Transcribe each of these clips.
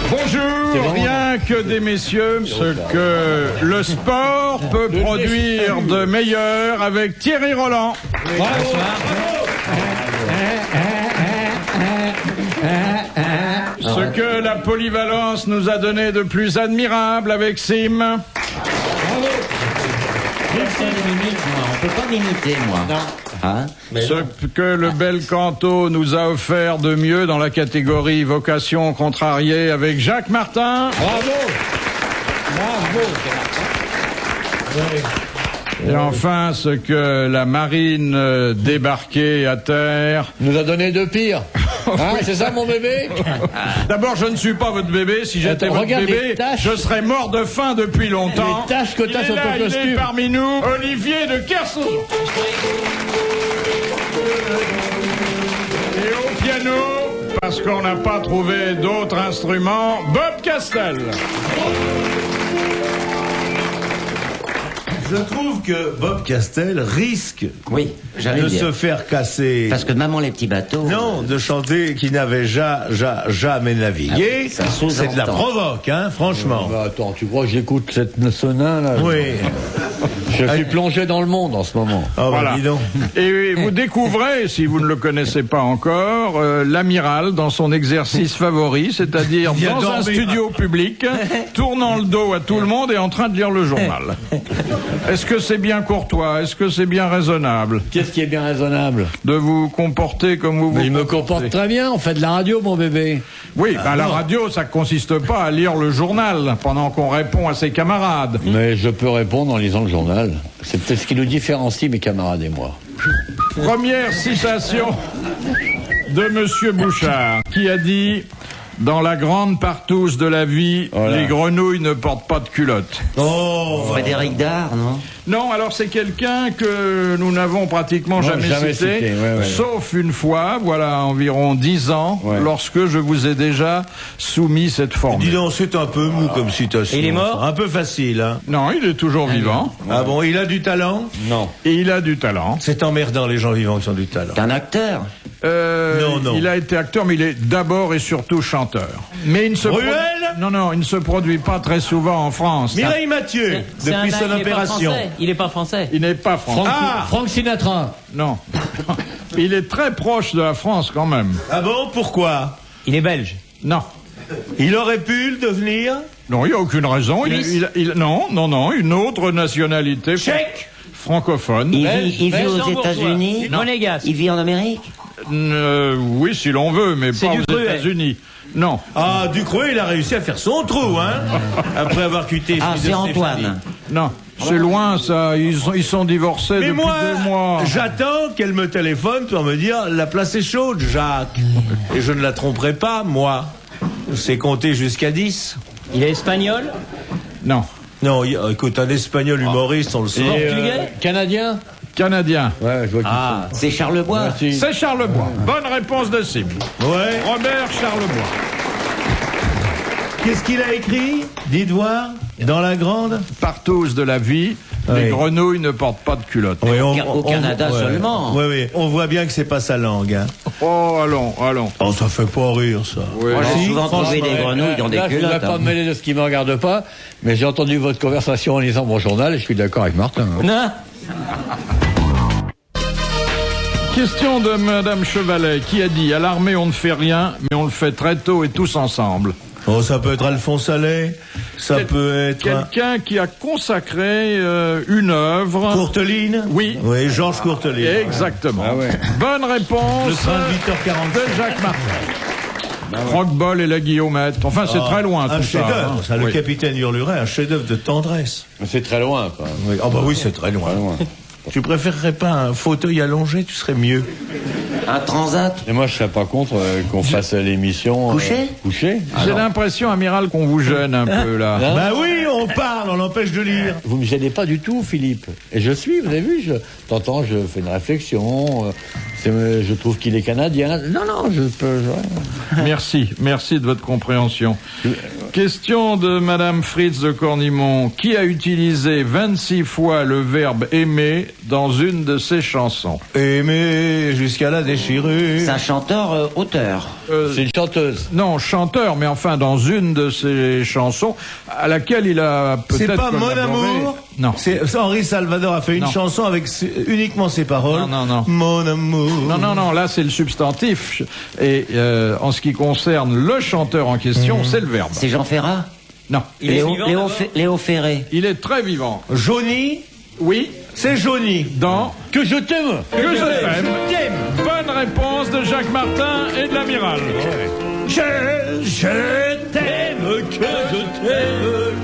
Bonjour, rien que des messieurs, ce que le sport peut produire de meilleur avec Thierry Roland. Ce que la polyvalence nous a donné de plus admirable avec Sim. On peut pas m'imiter, moi. Non. Hein? Ce que le bel canto nous a offert de mieux dans la catégorie vocation contrariée avec Jacques Martin. Bravo. Oui. Et enfin, ce que la marine débarquée à terre Nous a donné de pire. Hein, Oui. c'est ça mon bébé? D'abord, je ne suis pas votre bébé. Si j'étais Attends, votre regarde bébé, les taches. je serais mort de faim depuis longtemps. Les taches que t'as Il sur est ton là, il est costume. parmi nous, Olivier de Kersauzon. Et au piano, parce qu'on n'a pas trouvé d'autres instruments, Bob Castel. Je trouve que Bob Castel risque Oui, j'allais de dire. se faire casser. Parce que Maman les petits bateaux... Non, de chanter qui n'avait jamais navigué. Ah, ça C'est de la sous-entend. provoque, hein, franchement. Bah, attends, tu crois que j'écoute ce nain là? Oui. Je suis plongé dans le monde en ce moment. Oh, bah, Voilà. dis donc. Et vous découvrez, si vous ne le connaissez pas encore, l'amiral dans son exercice favori, c'est-à-dire Il vient dans un dormir. studio public, tournant le dos à tout le monde et en train de lire le journal. Est-ce que c'est bien courtois? Est-ce que c'est bien raisonnable Qu'est-ce qui est bien raisonnable? de vous comporter comme vous vous Mais il me comportez? comporte très bien, on fait de la radio mon bébé. Oui, la radio, ça consiste pas à lire le journal pendant qu'on répond à ses camarades. Mais je peux répondre en lisant le journal. C'est peut-être ce qui nous différencie mes camarades et moi. Première citation de Monsieur Bouchard, qui a dit « Dans la grande partouze de la vie, Voilà. les grenouilles ne portent pas de culotte. » Oh, Frédéric Dard, non? Non, alors c'est quelqu'un que nous n'avons pratiquement Non, jamais jamais cité, cité, ouais. sauf une fois, voilà environ 10 ans, Ouais. lorsque je vous ai déjà soumis cette dis formule. donc, c'est un peu mou comme citation. Il est mort? Un peu facile, hein. Non, il est toujours vivant, Ah bon, il a du talent? Non. et il a du talent. C'est emmerdant, les gens vivants qui ont du talent. T'es un acteur? Non. Il a été acteur, mais il est d'abord et surtout chanteur. Mais il ne se Bruel Non, il ne se produit pas très souvent en France. Mireille Mathieu, depuis son opération. Il est pas français. Il n'est pas français. Frank Sinatra. Non. Il est très proche de la France quand même. Ah bon, pourquoi? Il est belge. Non. Il aurait pu le devenir? Non, il n'y a aucune raison. Non, une autre nationalité. Tchèque? Francophone. Il vit aux Luxembourgeois. États-Unis? Monégasque. Il vit en Amérique? Oui, si l'on veut, mais C'est pas du aux Cruet. États-Unis. Non. Ah, Ducreux, il a réussi à faire son trou, hein, après avoir quitté. Ah, c'est Antoine. Non. C'est loin, ça. Ils sont divorcés Mais depuis moi, 2 mois. j'attends qu'elle me téléphone pour me dire la place est chaude, Jacques. Et je ne la tromperai pas, moi. Je sais compter jusqu'à 10. Il est espagnol. Non. Non, écoute, un espagnol humoriste, on le sait. Portugais. Canadien. Canadien. Ouais, je vois qui Ah, c'est Charlebois. c'est. C'est Charlebois. Bonne réponse de Sim. Ouais. Robert Charlebois. Qu'est-ce qu'il a écrit? Dites voir. Dans la grande? Partouze de la vie, les Oui. grenouilles ne portent pas de culotte. Oui, Au Canada seulement. Oui. On voit bien que c'est pas sa langue, hein. Oh, allons. Oh, ça fait pas rire, ça. Oui. Moi, j'ai Si, souvent trouvé franchement, des grenouilles dans des Là, je ne voudrais culottes. pas me mêler de ce qui ne me regarde pas, mais j'ai entendu votre conversation en lisant mon journal et je suis d'accord avec Martin. hein. Non. Question de Madame Chevalet qui a dit « À l'armée, on ne fait rien, mais on le fait très tôt et tous ensemble. Oh, ça peut être Alphonse Allais. Ça peut être... Quelqu'un qui a consacré une œuvre... Courteline? Oui. Oui, Georges Courteline. Exactement. Ah ouais. Bonne réponse Le train de 8h45. de Jacques Martin. Croque-bol et la Guillaumette. Enfin, c'est très loin Un tout ça. chef-d'œuvre, hein. ça, le Oui. capitaine Hurluret, un chef-d'œuvre de tendresse. C'est très loin, quoi. Oui. Ah bah oui, c'est très loin. Tu préférerais pas un fauteuil allongé, tu serais mieux. Un transat. Et moi, je serais pas contre qu'on fasse l'émission. Couché Couché. J'ai l'impression, amiral, qu'on vous gêne un peu là. Hein? Bah oui, on parle, on l'empêche de lire. Vous me gênez pas du tout, Philippe. Et je suis, vous avez vu, t'entends, je fais une réflexion. Je trouve qu'il est canadien. Non, je peux... Merci de votre compréhension. Question de Madame Fritz de Cornimont. Qui a utilisé 26 fois le verbe aimer dans une de ses chansons? Aimer jusqu'à la déchirure. C'est un chanteur auteur. C'est une chanteuse. Non, chanteur, mais enfin dans une de ses chansons à laquelle il a peut-être C'est pas Mon collaboré. amour. Non. Henri Salvador a fait une Non. chanson avec uniquement ses paroles. Non. Mon amour. Non, là c'est le substantif. Et en ce qui concerne le chanteur en question, c'est le verbe. C'est Jean Ferrat. Non. Léo Ferré. Il est très vivant. Johnny. Oui, C'est Johnny. dans Que je t'aime. Que je t'aime. Bonne réponse de Jacques Martin et de l'amiral. Je t'aime, que je t'aime,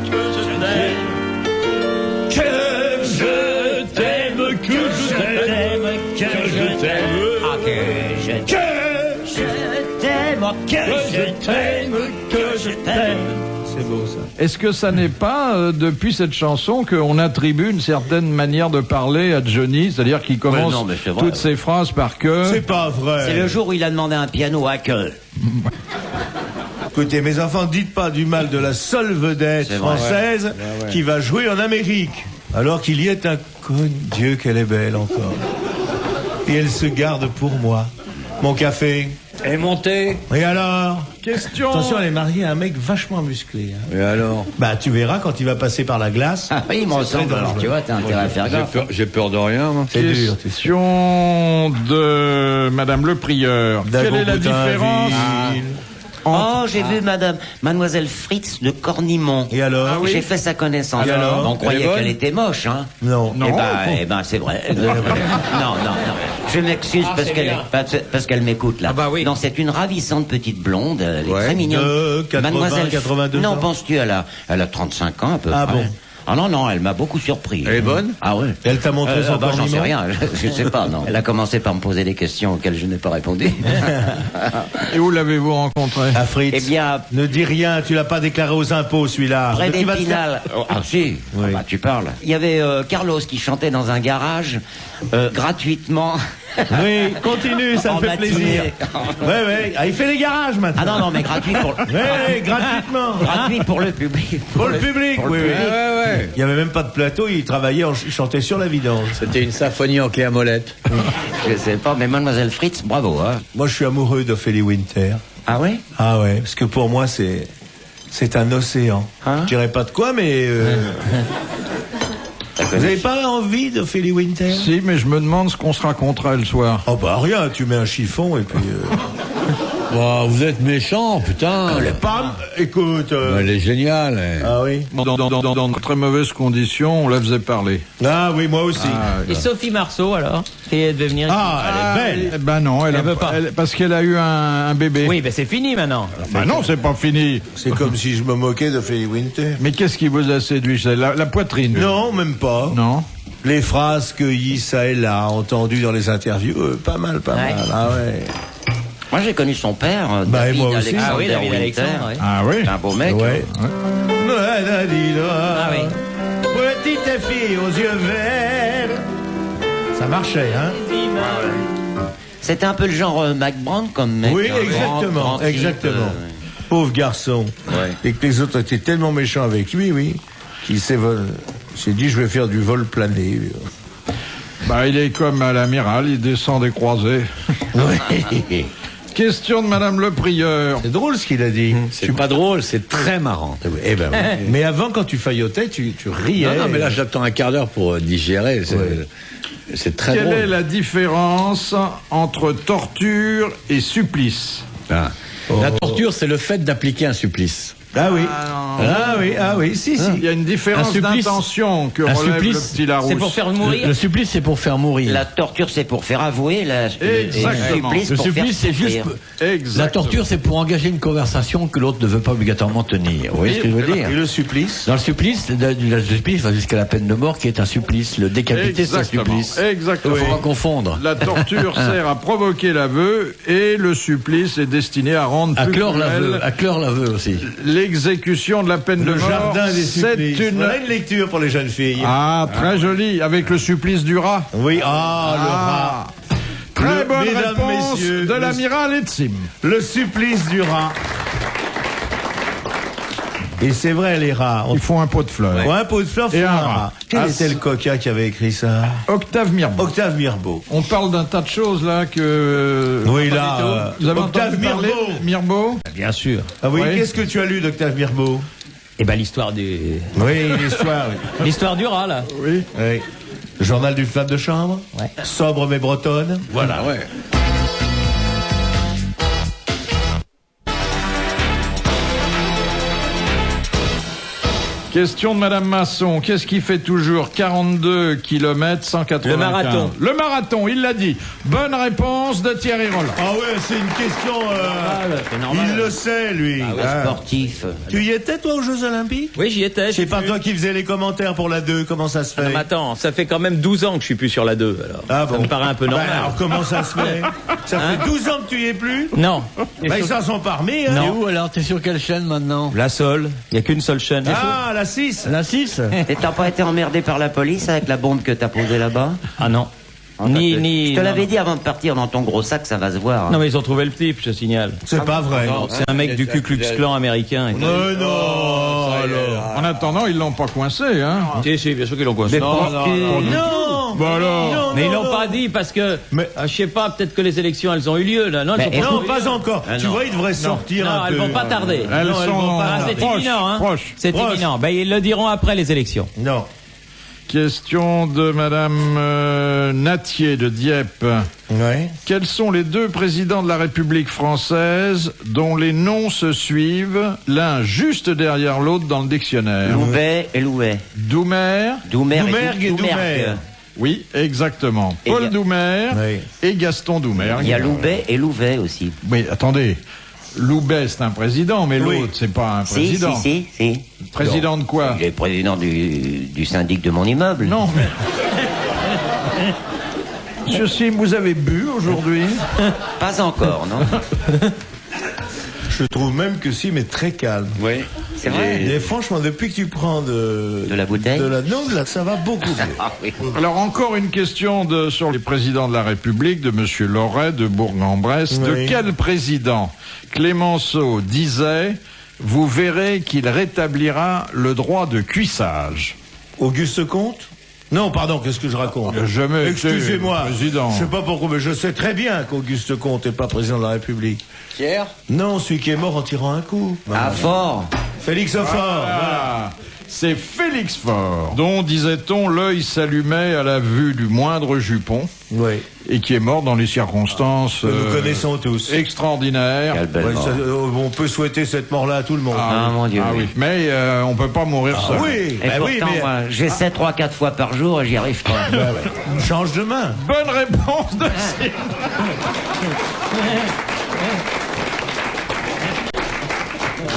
que je t'aime. Que je t'aime, que je t'aime, que je t'aime. Ah, que je t'aime, que je t'aime. C'est beau ça. Est-ce que ça n'est pas, depuis cette chanson, qu'on attribue une certaine manière de parler à Johnny, c'est-à-dire qu'il commence non, mais c'est vrai. toutes ses phrases par que... C'est pas vrai. C'est le jour où il a demandé un piano à queue. Écoutez, mes enfants, dites pas du mal de la seule vedette C'est vrai. française qui va jouer en Amérique. Alors qu'il y est un con. Dieu, qu'elle est belle encore. Et elle se garde pour moi. Mon café. Et monté. Et alors? Question... Attention, elle est mariée à un mec vachement musclé. Hein. Et alors? Bah, tu verras quand il va passer par la glace. Ah oui, il me C'est très ressemble. Alors, dangereux. tu vois, t'as intérêt à faire gaffe. J'ai peur de rien, moi. C'est dur, c'est sûr. Question de Madame Le Prieur. Quelle est la différence Oh, j'ai vu Mademoiselle Fritz de Cornimont. Et alors? J'ai fait sa connaissance. Et alors? On croyait Elle est bonne qu'elle était moche, hein. Non. Eh ben, c'est vrai. non. Je m'excuse parce qu'elle m'écoute là. Ah bah oui. Non, c'est une ravissante petite blonde. Elle est Ouais. très mignonne. De 80, 82 Non, ans. penses-tu, elle a 35 ans à peu Ah près. bon? Ah non, elle m'a beaucoup surpris. Elle est bonne? Ah ouais. Elle t'a montré son J'en sais corniment? rien. Je sais pas, non. Elle a commencé par me poser des questions auxquelles je n'ai pas répondu. Et où l'avez-vous rencontré? Ah, Fritz. Eh bien, Ne dis rien, tu l'as pas déclaré aux impôts, celui-là. près Tu vas te faire- d'Épinal. Ah si, Oui. Ah bah, tu parles. Il y avait Carlos qui chantait dans un garage gratuitement. Oui, continue, ça me En fait matinée. plaisir. Ouais. Ah, il fait les garages maintenant. Ah non, mais gratuit pour Ouais, gratuitement. gratuit pour le public. Pour le public, pour le oui. public. Ouais. Il y avait même pas de plateau, il travaillait, il chantait sur la vidange. C'était une symphonie en clé à molette. Je sais pas, mais Mademoiselle Fritz, bravo, hein. Moi, je suis amoureux d'Ophélie Winter. Ah ouais? Ah ouais, parce que pour moi, c'est un océan. Hein? Je dirais pas de quoi, mais vous n'avez pas envie d'Ophélie Winter? Si, mais je me demande ce qu'on se racontera le soir. Oh bah rien, tu mets un chiffon et puis. Wow, vous êtes méchant, putain. Pam, écoute. Elle est géniale. Elle. Ah oui. Dans de très mauvaises conditions, on la faisait parler. Ah oui, moi aussi. Et Sophie Marceau, alors? Si elle devait venir. Ah, elle est belle. Eh ben non, elle veut pas. parce qu'elle a eu un bébé. Oui, ben c'est fini maintenant. Ben non, c'est pas fini. C'est comme si je me moquais d'Ophélie Winter. Mais qu'est-ce qui vous a séduit? C'est la poitrine. Non, même pas. Non. Les phrases cueillies ça et là, entendues dans les interviews, pas mal. Ouais. Ah ouais. Moi, j'ai connu son père, Bah, et David moi aussi. Alexander Ah oui, David Winter. Alexandre, ouais. Ah oui. C'est un beau mec. Ouais. Ah oui. Petite fille aux yeux verts. Ça marchait, hein? C'était un peu le genre Mac Brown comme mec. Oui, hein, exactement, grand type, exactement. Pauvre garçon. Ouais. Et que les autres étaient tellement méchants avec lui, oui, qu'il s'est dit, je vais faire du vol plané. Bah, il est comme à l'amiral, il descend des croisées. Oui. Question de Madame Le Prieur. C'est drôle ce qu'il a dit. C'est pas drôle, c'est très marrant. Eh ben, oui. Mais avant, quand tu faillotais, tu riais. Non, mais là, j'attends un quart d'heure pour digérer. C'est très Quelle drôle. est la différence entre torture et supplice? La torture, c'est le fait d'appliquer un supplice. Ah oui. Ah non. Si. Il y a une différence Un supplice. d'intention que Un relève supplice, le petit Larousse. C'est pour faire mourir. Le supplice, c'est pour faire mourir. La torture, c'est pour faire avouer. Exactement. Le supplice, c'est juste. Exactement. La torture, c'est pour engager une conversation que l'autre ne veut pas obligatoirement tenir. Vous voyez ce que je veux dire? Et le supplice. Dans le supplice, le supplice va jusqu'à la peine de mort, qui est un supplice. Le décapité, c'est un supplice. Exactement. Il faut pas confondre. La torture sert à provoquer l'aveu et le supplice est destiné à rendre À plus clore cruel l'aveu. À clore l'aveu aussi. l'exécution de la peine de Le mort. jardin des C'est supplices. une... Voilà une lecture pour les jeunes filles. Ah, très joli, avec le supplice du rat. Oui, le rat. Très bonne mesdames, réponse messieurs, de l'amiral Etzim. Le supplice du rat. Et c'est vrai, les rats. Ils font un pot de fleurs. Ouais, un pot de fleurs Et font un un rat. rat. Quel était le coquin qui avait écrit ça? Octave Mirbeau. Octave Mirbeau. On parle d'un tas de choses là que... Oui, là, Vous avez Octave entendu parler Mirbeau. Bien sûr. Ah oui, Oui. qu'est-ce que tu as lu d'Octave Mirbeau? Eh ben l'histoire du... Oui, l'histoire. L'histoire du rat, là. Oui. Oui. Journal d'une femme de chambre. Ouais. Sobre mais bretonne. Voilà, ouais. Question de Madame Masson. Qu'est-ce qui fait toujours 42 km 195? Le marathon. Le marathon, il l'a dit. Bonne réponse de Thierry Roland. Ah ouais, c'est une question... c'est normal. il le sait, lui. Ah ouais, Ah. sportif. Tu y étais, toi, aux Jeux Olympiques? Oui, j'y étais. C'est pas toi qui faisais les commentaires pour la 2, comment ça se fait? Non, mais attends, ça fait quand même 12 ans que je suis plus sur la 2, alors. Ah Ça bon. me paraît un peu normal. Bah, alors comment ça se fait? Ça Hein fait 12 ans que tu y es plus? Non. Bah, ils s'en sont pas remis, hein? Et où alors? T'es sur quelle chaîne maintenant? La seule. Il n'y a qu'une seule chaîne. Ah, la 6. La 6? Et t'as pas été emmerdé par la police avec la bombe que t'as posée là-bas? Ah non. Je te non, l'avais non. dit avant de partir, dans ton gros sac, ça va se voir. Non, mais ils ont trouvé le type, je te signale. C'est pas vrai. Non, c'est un mec du Ku Klux Klan américain. et tout. Mais non, alors. En attendant, ils l'ont pas coincé, hein. Si, si, bien sûr qu'ils l'ont coincé. Non. Bah alors. Non, Mais ils non, l'ont non. pas dit parce que, Mais- je sais pas, peut-être que les élections, elles ont eu lieu, là. Non, elles Mais- ont Non, eu pas lieu. encore. Ah, Tu non. vois, il devrait sortir Non, un peu. elles vont pas tarder. Elles Non, elles sont vont pas Ah, c'est proches, imminent, hein. proches. C'est Proche. imminent. Ben, ils le diront après les élections. Non. Question de Madame Natier de Dieppe. Ouais. Quels sont les deux présidents de la République française dont les noms se suivent, l'un juste derrière l'autre dans le dictionnaire? Louvet et Louvet. Doumer. Doumergue et Doumergue. Doumergue. Oui, exactement. Et Paul y a- Doumer Oui. et Gaston Doumer. Il y a Louvet et Louvet aussi. Mais attendez, Loubet c'est un président, mais Oui. l'autre c'est pas un Si, président. si. Président de quoi? Il est président du syndic de mon immeuble. Non, mais... Monsieur Sim, vous avez bu aujourd'hui? Pas encore, non? Je trouve même que si, mais très calme. Oui. C'est vrai. Et franchement, depuis que tu prends de la bouteille non, de la, ça va beaucoup mieux. Ah oui. Alors encore une question sur les présidents de la République, de Monsieur Loret de Bourg-en-Bresse. Oui. De quel président Clémenceau disait « Vous verrez qu'il rétablira le droit de cuissage Auguste Comte? Non, pardon, qu'est-ce que je raconte? Jamais été Excusez-moi. président. Je sais pas pourquoi, mais je sais très bien qu'Auguste Comte n'est pas président de la République. Pierre? Non, celui qui est mort en tirant un coup. Ah, fort. Félix Hofford. Ah, c'est Félix Faure, dont, disait-on, l'œil s'allumait à la vue du moindre jupon, Oui. et qui est mort dans les circonstances Que nous connaissons tous. extraordinaires. Quelle belle Ouais, mort. on peut souhaiter cette mort-là à tout le monde. Ah, mon Dieu, Ah oui. oui. Mais on peut pas mourir seul. oui, Et bah pourtant, oui, mais moi, j'essaie 3-4 fois par jour et j'y arrive pas. change de main. Bonne réponse de Cyril.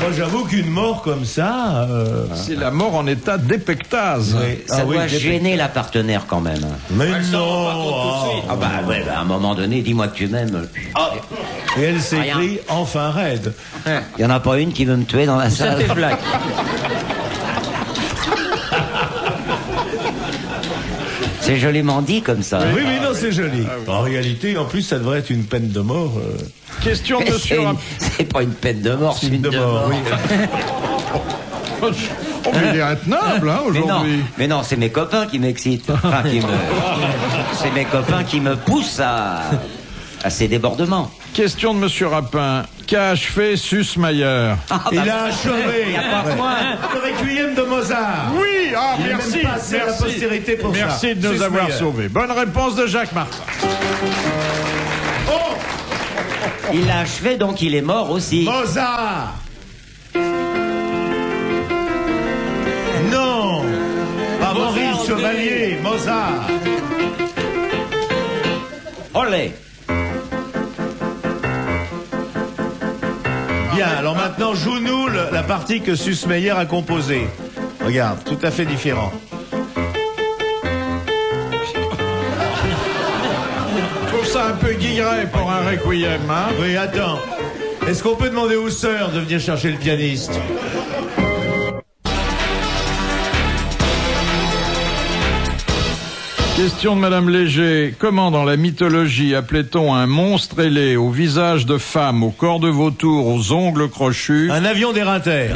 Moi, j'avoue qu'une mort comme ça. C'est la mort en état d'épectase. Oui. Ça Ah oui, doit j'ai- gêner la partenaire quand même. Mais non. Ah bah ouais, bah, à un moment donné, dis-moi que tu m'aimes. Et elle s'écrit enfin raide. Il y en a pas une qui veut me tuer dans la Ça salle. fait blague. C'est joliment dit comme ça. Oui, mais non, c'est joli. En réalité, en plus, ça devrait être une peine de mort. Question de Mais Monsieur c'est pas une peine de mort, c'est une de mort. oui. Oh, mais il est intenable, hein, Mais non, aujourd'hui. mais non, c'est mes copains qui m'excitent. Enfin, c'est mes copains qui me poussent à ces débordements. Question de Monsieur Rapin. Qu'a achevé Sussmayer? Il a achevé. y a pas Ouais. moins. Le requiem de Mozart. Oui, ah, Il est merci. même passé à la postérité pour ça. Merci de nous Sussmayer. avoir sauvés. Bonne réponse de Jacques Martin. Il l'a achevé, donc il est mort aussi. Mozart. Non. Pas Maurice Chevalier, Mozart. Olé. Bien, alors maintenant, joue-nous la partie que Sussmayer a composée. Regarde, tout à fait différent. Je trouve ça un peu guilleret pour un requiem, hein. Oui, attends. Est-ce qu'on peut demander aux sœurs de venir chercher le pianiste? Question de Madame Léger. Comment dans la mythologie appelait-on un monstre ailé au visage de femme, au corps de vautour, aux ongles crochus Un avion d'éreinteur.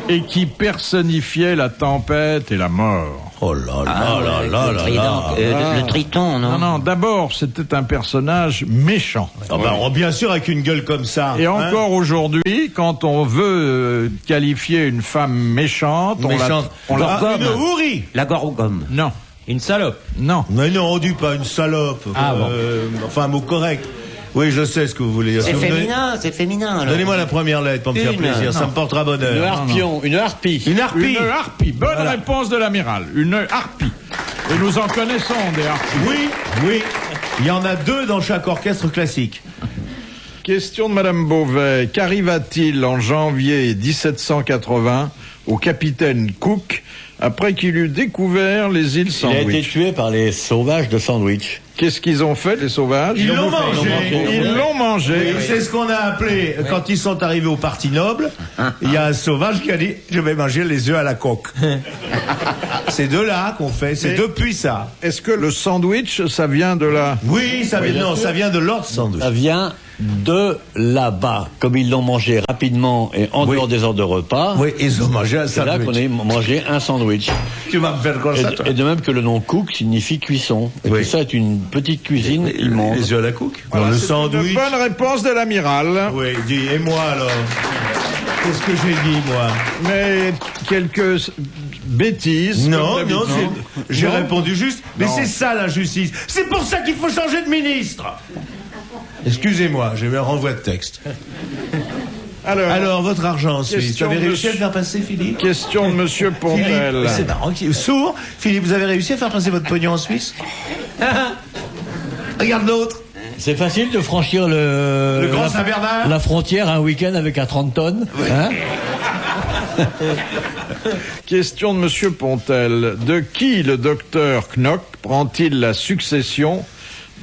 et qui personnifiait la tempête et la mort? Oh là là Le triton, non? Non, d'abord, c'était un personnage méchant. Ah bah, bien sûr, avec une gueule comme ça. Et encore aujourd'hui, quand on veut qualifier une femme méchante, on la donne. Une hourie. La gomme. Non, Une salope. non. Mais non, on dit pas une salope. Ah, bon. Enfin, un mot correct. Oui, je sais ce que vous voulez dire. C'est Si vous féminin, c'est féminin. alors. Donnez-moi la première lettre pour me faire Une. plaisir, ça me portera bonheur. Une harpion, une harpie. Une harpie. Une harpie. Bonne Voilà. réponse de l'amiral. Une harpie. Et nous en connaissons des harpies. Oui. Il y en a 2 dans chaque orchestre classique. Question de Madame Beauvais. Qu'arriva-t-il en janvier 1780 au capitaine Cook après qu'il eut découvert les îles Il a été Sandwich? tué par les sauvages de Sandwich. Qu'est-ce qu'ils ont fait, les sauvages? Ils l'ont mangé. Ils l'ont mangé. Oui, c'est ce qu'on a appelé, quand ils sont arrivés au Parti Noble, il y a un sauvage qui a dit « Je vais manger les œufs à la coque ». C'est de là qu'on fait, c'est depuis ça. Est-ce que le sandwich, ça vient de la... Oui, ça vient de Lord Sandwich. Ça vient de là-bas. Comme ils l'ont mangé rapidement et en dehors des heures de repas, Oui, ils ont mangé un c'est là qu'on sandwich. a mangé un sandwich. Tu vas me faire comme ça, toi. Et de même que le nom cook signifie cuisson. Et Oui. tout ça est une petite cuisine immonde. Les œufs à la coque. Voilà, le c'est sandwich. une bonne réponse de l'amiral. Oui, dis, et moi alors? Qu'est-ce que j'ai dit, moi? Mais quelques bêtises. Non, comme non, d'habitude. j'ai répondu juste. Mais Non. c'est ça la justice. C'est pour ça qu'il faut changer de ministre. Excusez-moi, j'ai eu un renvoi de texte. Alors, votre argent en Suisse, vous Question avez de réussi à le faire passer, Philippe? Question de Monsieur Pontel. Philippe, c'est marrant. Sourd, Philippe, vous avez réussi à faire passer votre pognon en Suisse? Regarde l'autre. C'est facile de franchir le Grand Saint-Bernard. la frontière un week-end avec un 30 tonnes. Hein. Question de Monsieur Pontel. De qui le docteur Knock prend-il la succession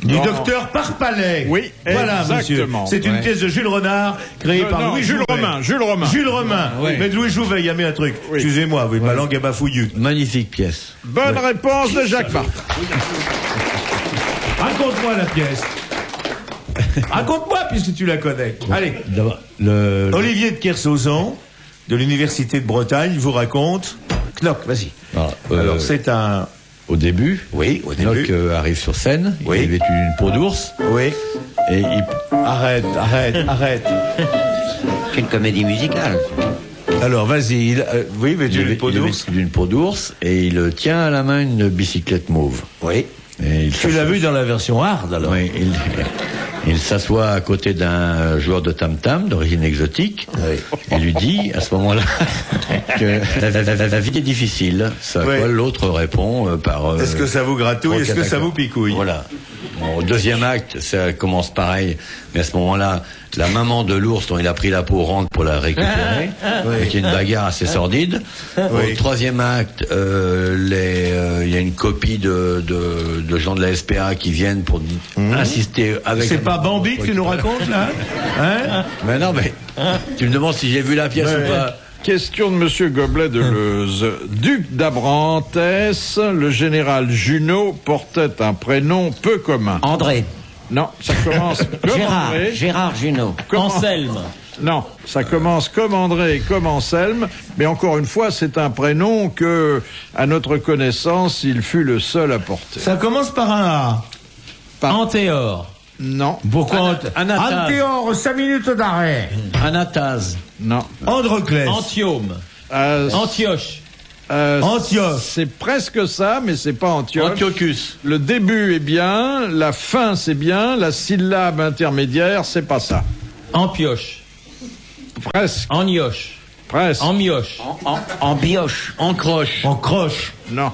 Du dans- docteur Parpalais. Oui, voilà, exactement. monsieur. C'est une Ouais. thèse de Jules Renard, créée par non, Louis Jules Jouvet. Romain, Jules Romain. Jules Romain. Ouais. Mais Louis Jouvet, il y a mis un truc. Oui. Excusez-moi, oui, ma langue est bafouillue. Magnifique pièce. Bonne réponse de Jacques Martin. Raconte-moi la pièce. Raconte-moi, puisque tu la connais. Allez. D'abord, Olivier de Kersauzon, de l'Université de Bretagne, vous raconte. Knock, vas-y. Alors, c'est un... Au début, Oui, au début. Knock arrive sur scène, Oui. il est vêtu d'une peau d'ours, Oui. et il... Arrête. C'est une comédie musicale. Alors, vas-y. Oui, mais il tu est es une peau il est d'ours. vêtu d'une peau d'ours, et il tient à la main une bicyclette mauve. Oui. Et il Tu l'as vu dans la version hard, alors? Oui, il s'assoit à côté d'un joueur de tam-tam d'origine exotique et lui dit à ce moment-là que la vie est difficile. Ce à Oui. quoi l'autre répond par... Est-ce que ça vous gratouille? Est-ce que ça vous picouille? Voilà. Bon, au deuxième acte, ça commence pareil, mais à ce moment-là, la maman de l'ours dont il a pris la peau rentre pour la récupérer, avec une bagarre assez sordide. Oui. Au troisième acte, il y a une copie de gens de la SPA qui viennent pour insister avec... C'est pas Bambi que tu nous racontes, là? Hein? Mais non, mais tu me demandes si j'ai vu la pièce ou pas. Question de Monsieur Goblet de Leuze. Duc d'Abrantès, le général Junot portait un prénom peu commun. André. Non, ça commence comme André. Gérard Junot. Anselme. Non, ça commence comme André et comme Anselme, mais encore une fois, c'est un prénom que, à notre connaissance, il fut le seul à porter. Ça commence par un A. Antéor. Non, Pourquoi Anatase. Antéor, 5 minutes d'arrêt. Anatase. non. Androclès. Antiome. Antioche. Antioche. C'est presque ça, mais c'est pas Antioche. Antiochus. Le début est bien, la fin c'est bien, la syllabe intermédiaire c'est pas ça. Empioche. Presque, Enioche. presque. Embioche. En bioche. Encroche. En croche. Non.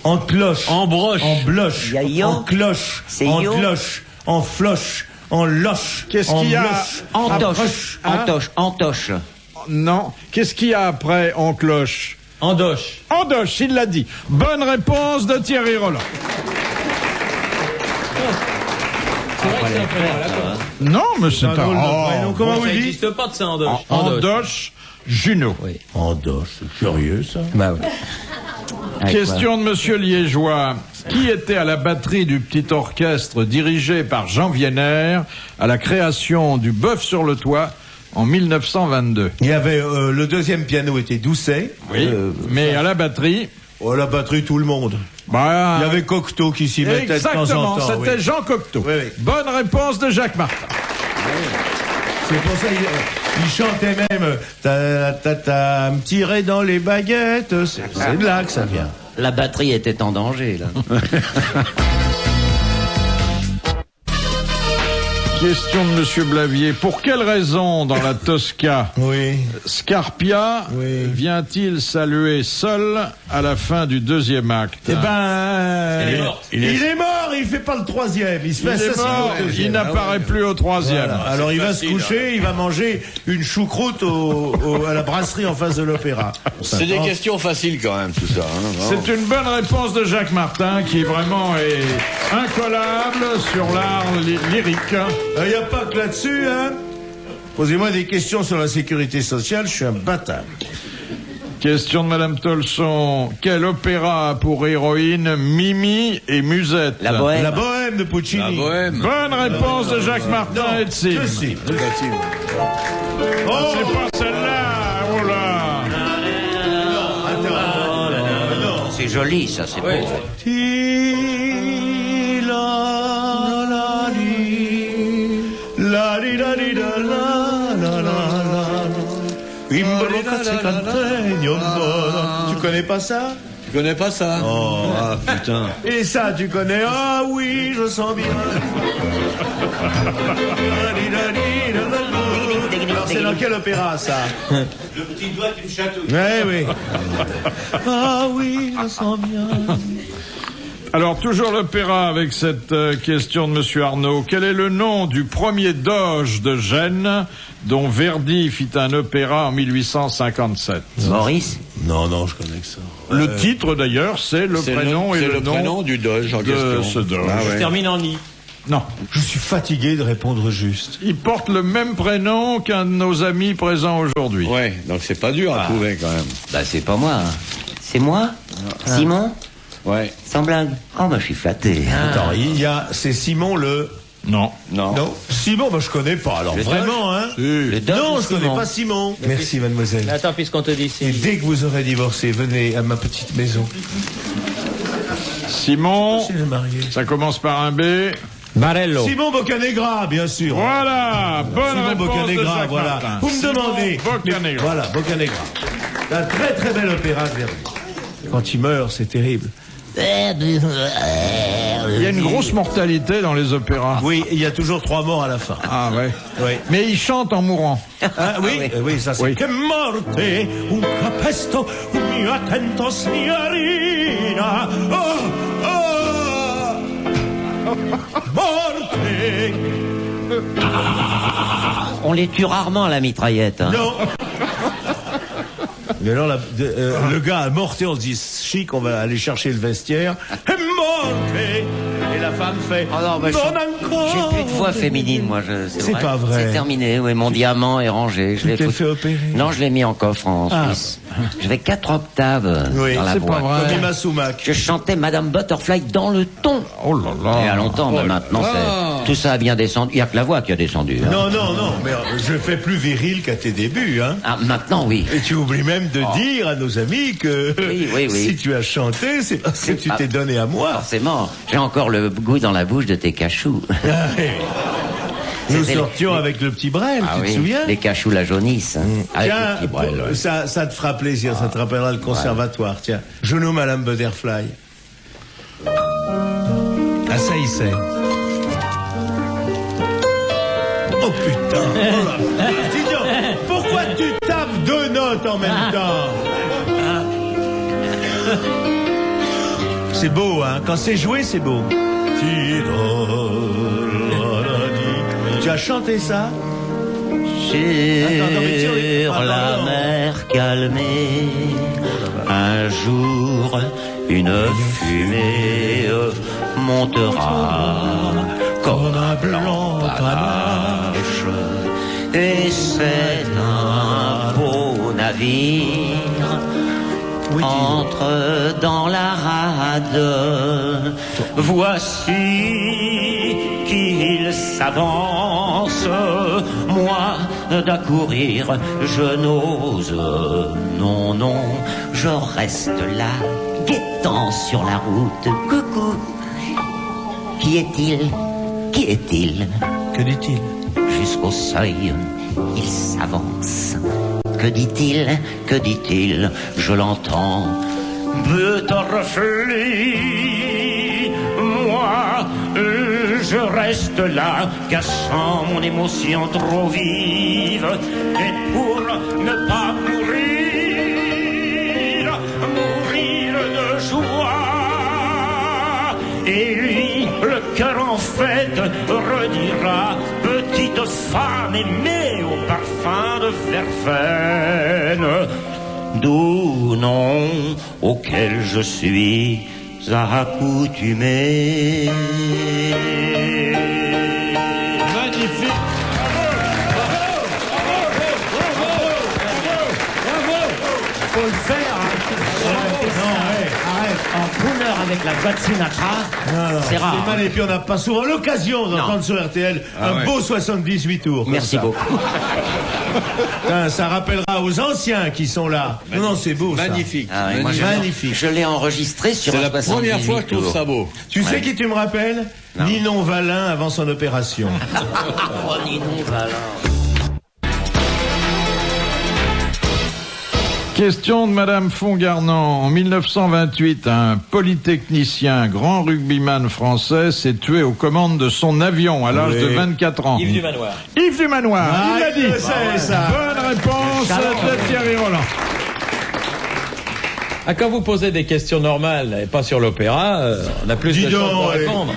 En cloche. En broche. En bloche. Y a yo. En cloche. C'est En yo. cloche. En floche. En loche. Qu'est-ce en qu'il y a bloche. Antoche. Hein? Antoche. Non. Qu'est-ce qu'il y a après en cloche? Endoche. Andoche, il l'a dit. Bonne réponse de Thierry Roland. C'est vrai que c'est un prénom à la con. Non, mais c'est Un drôle de prénom. Comment Bon, vous ça dites? n'existe pas de ça, Andoche. Andoche Junot. Andoche, c'est curieux ça. Bah oui. Question de Monsieur Liégeois. Qui était à la batterie du petit orchestre dirigé par Jean Vienner à la création du Bœuf sur le toit en 1922? Il y avait le deuxième piano était Doucet. Oui, mais à la batterie... Oh, la batterie, tout le monde. Bah, il y avait Cocteau qui s'y mettait de temps en temps. Exactement, c'était Jean Cocteau. Oui, oui. Bonne réponse de Jacques Martin. C'est pour ça il chantait même ta me tirait dans les baguettes. C'est de là que ça vient. La batterie était en danger, là. Question de Monsieur Blavier. Pour quelle raison, dans la Tosca, Oui. Scarpia vient-il saluer seul à la fin du deuxième acte? Eh ben, il est mort. il fait pas le troisième. Il se Il est mort, il n'apparaît plus au troisième. Voilà. Alors il va se coucher, il va manger une choucroute à la brasserie en face de l'opéra. C'est des questions faciles quand même, tout ça. Hein, C'est une bonne réponse de Jacques Martin qui vraiment est incollable sur l'art lyrique. Il n'y a pas que là-dessus, hein. Posez-moi des questions sur la sécurité sociale, je suis un bâtard. Question de Madame Tolson. Quel opéra a pour héroïne Mimi et Musette? La Bohème. La Bohème de Puccini. La Bohème. Bonne réponse de Jacques Martin et de Sim. Je sais. Oh, c'est pas celle-là. Oh là. Non. C'est joli, ça, c'est beau. Tu connais pas ça? Tu connais pas ça? Oh, ah, putain. Et ça, tu connais? Ah oui, je sens bien. Alors, c'est dans quel opéra, ça? Le petit doigt qui me chatouille. Oui. Ah oui, je sens bien. Alors, toujours l'opéra avec cette question de Monsieur Arnaud. Quel est le nom du premier doge de Gênes dont Verdi fit un opéra en 1857? Maurice? Non, je connais que ça. Le titre, d'ailleurs, c'est le prénom et le nom prénom du doge en de question. ce doge. Ah ouais. Je termine en I. Non. Je suis fatigué de répondre juste. Il porte le même prénom qu'un de nos amis présents aujourd'hui. Ouais, donc c'est pas dur à trouver quand même. Bah, c'est pas moi. Hein. C'est moi? Simon? Ouais. Sans blague. Oh, bah, je suis flatté. Attends, c'est Simon le... Non. Non. Simon, je connais pas, alors Le vraiment, hein. Le doge Non, ou je connais Simon? pas Simon. Merci, mademoiselle. Attends, puisqu'on te dit Et si. dès que vous aurez divorcé, venez à ma petite maison. Simon, Je suis marié. ça commence par un B. Barello. Simon Boccanegra, bien sûr. Voilà, bonne Simon réponse de Boccanegra, Jacques voilà. Martin. Vous me Simon demandez. Boccanegra. Voilà, Boccanegra. Un très très bel opéra de Verdi. Quand il meurt, c'est terrible. Il y a une grosse mortalité dans les opéras. Oui, il y a toujours 3 morts à la fin. Ah ouais. Oui. Mais il chante en mourant. Ah, oui, oui, ça c'est. Oui. Que morte, un capesto, un mio attento signorina. Morte. On les tue rarement à la mitraillette. Hein. Non. Mais alors, le gars a morté, on se dit, chic, on va aller chercher le vestiaire. Morte. Et la femme fait. Oh non, bah, encore. j'ai plus de voix féminine, moi. C'est pas vrai. C'est terminé. Oui, mon diamant est rangé. Tu t'es fait opérer. Non, je l'ai mis en coffre en Suisse. J'avais 4 octaves Oui, dans la c'est pas voix. vrai. Comme Masumak. Je chantais Madame Butterfly dans le ton. Oh là là. Il y a longtemps, mais maintenant, tout ça a bien descendu. Il n'y a que la voix qui a descendu. Hein. Non, mais je fais plus viril qu'à tes débuts, hein. Ah, maintenant, oui. Et tu oublies même de dire à nos amis que Oui. si tu as chanté, c'est parce que tu t'es donné à moi. Forcément. J'ai encore le goût dans la bouche de tes cachous. Nous C'était sortions avec le petit Brel, tu te souviens? Les cachous la jaunisse. Hein. Avec Tiens, le petit Brel, ouais. ça te fera plaisir, ça te rappellera le conservatoire. Tiens, je nomme Madame Butterfly. Ah, ça y c'est. Oh putain! Oh là. Dis donc, pourquoi tu tapes 2 notes en même temps? C'est beau, hein? Quand c'est joué, c'est beau. Tu as chanté ça? Sur la mer calmée, un jour, une fumée montera comme un blanc panache. Et c'est un beau navire entre dans la rade. Voici qu'il s'avance. Moi, d'accourir, je n'ose. Non, non, je reste là, guettant sur la route. Coucou. Qui est-il? Qui est-il? Que dit-il? Jusqu'au seuil, il s'avance. Que dit-il? Que dit-il? Je l'entends. Butterfly, moi, je reste là, cachant mon émotion trop vive. Et pour ne pas mourir de joie. Et lui, le cœur en fête, redira: petite femme aimée au parfum de verveine, d'où nom auquel je suis accoutumé. Magnifique. Faut le faire, hein. Arrête, en crooner avec la voix de Sinatra, c'est rare. C'est mal, et puis on n'a pas souvent l'occasion d'entendre sur RTL un beau 78 tours. Merci beaucoup. Ça rappellera aux anciens qui sont là. Non, c'est beau, ça. Magnifique. Ah ouais, moi, Magnifique. Je l'ai enregistré sur C'est un la première 78 fois que je trouve tours. ça beau. Tu sais qui tu me rappelles? Ninon Valin avant son opération. Oh, Ninon Valin. Question de Madame Fongarnant. En 1928, un polytechnicien, grand rugbyman français, s'est tué aux commandes de son avion à l'âge de 24 ans. Yves du Manoir. Yves du Manoir, il l'a dit. Ça. Bonne réponse de Thierry Roland. Ah, quand vous posez des questions normales et pas sur l'opéra, on a plus Dis de chances donc, de répondre.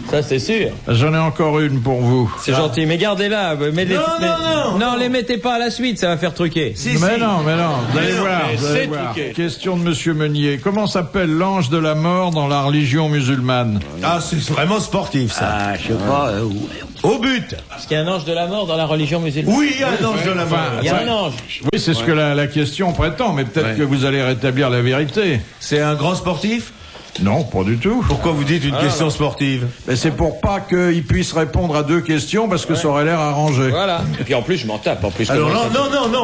Ça, c'est sûr. J'en ai encore une pour vous. C'est gentil, mais gardez-la. Non, les mettez pas à la suite, ça va faire truquer. Mais non, vous allez voir. mais Vous allez c'est voir. truqué. Question de Monsieur Meunier. Comment s'appelle l'ange de la mort dans la religion musulmane? Ah, c'est vraiment sportif, ça. Ah, je sais pas. Au but. Est-ce qu'il y a un ange de la mort dans la religion musulmane? Oui, il y a un ange de la mort. Il y a un ange. Oui, c'est ce que la question prétend, mais peut-être que vous allez rétablir la vérité. C'est un grand sportif? Non, pas du tout. Pourquoi vous dites une question sportive? Mais c'est pour pas qu'il puisse répondre à deux questions parce que ça aurait l'air arrangé. Voilà. Et puis en plus, je m'en tape. En plus, Alors comment ça- non,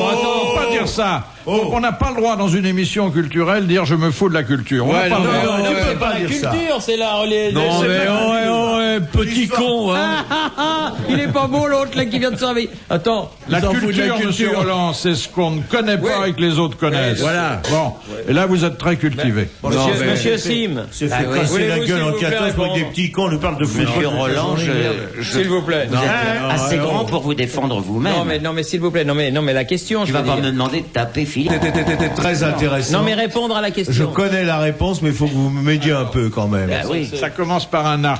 Attends, pas dire ça. On n'a pas le droit dans une émission culturelle dire je me fous de la culture. On n'a pas le droit. tu peux pas La dire ça. culture, c'est la Non, mais petit con, hein. Il est pas beau l'autre là qui vient de s'enlever. Attends. La Ils en foutent de la culture, monsieur culture. Roland, c'est ce qu'on ne connaît pas et que les autres connaissent. Voilà. Bon, et là vous êtes très cultivé. Monsieur Sim. Se Ah fait oui. casser la Voulez-vous, gueule s'il en vous plaît, 14 pour que des répondre petits cons nous parlent de football. Monsieur Roland, S'il vous plaît. vous êtes assez grand pour vous défendre vous-même. Non mais s'il vous plaît. Non mais la question. Tu je vas veux pas dire. me demander de taper Philippe. C'était très intéressant. Non mais répondre à la question. Je connais la réponse, mais il faut que vous m'aidiez un peu quand même. Ah oui. Ça commence par un A.